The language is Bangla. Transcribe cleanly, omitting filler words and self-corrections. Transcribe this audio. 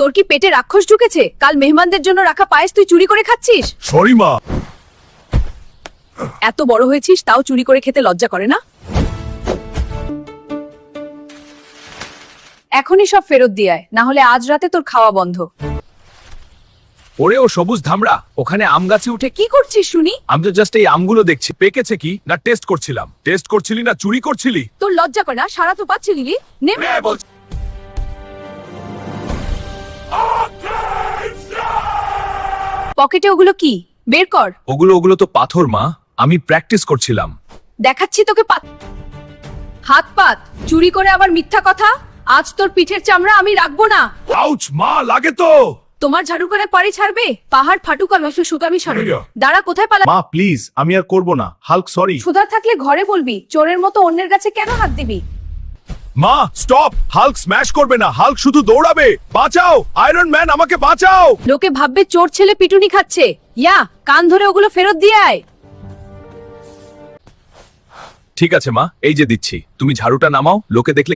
তোর কি পেটে রাক্ষস ঢুকেছে? কাল মেহমানদের জন্য রাখা পায়েস তুই চুরি করে খাচ্ছিস? সরি মা। এত বড় হয়েছিস তাও চুরি করে খেতে লজ্জা করে না? এখনই সব ফেরত দিয়ে আয়, না হলে আজ রাতে তোর খাওয়া বন্ধ। ওরে ও সবুজ ধামড়া, ওখানে আম গাছে উঠে কি করছিস শুনি? আমি তো জাস্ট এই আমগুলো দেখছি পেকেছে কি না টেস্ট করছিলাম। টেস্ট করছিলি না চুরি করছিলি? তোর লজ্জা করে না? সারা তো পাচ্ছিলি নে। পকেটে ওগুলো কি? বের কর। ওগুলো তো পাথর মা, আমি প্র্যাকটিস করছিলাম। দেখাচ্ছি তোকে হাত পাত। চুরি করে আবার মিথ্যা কথা। আজ তোর পিঠের চামড়া আমি রাখবো না। আউচ মা, লাগে তো। তোমার ঝাড়ু করে পারি ছাড়বে? পাহাড় ফাটুক আর সুতামি সারু। দাঁড়া, কোথায় পালা? মা প্লিজ, আমি আর করব না। Hulk sorry. সুধার থাকলে ঘরে বলবি, চোরের মতো অন্যের কাছে কেন হাত দিবি? মা স্টপ, হাল্ক স্ম্যাশ করবে না, হাল্ক শুধু দৌড়াবে। বাঁচাও আয়রন ম্যান, আমাকে বাঁচাও। লোকে ভাববে চোর ছেলে পিটুনি খাচ্ছে। ইয়া, কান ধরে ওগুলো ফেরত দিয়ে আয়। ঠিক আছে মা, এই যে দিচ্ছি। তুমি ঝাড়ুটা নামাও, লোকে দেখলে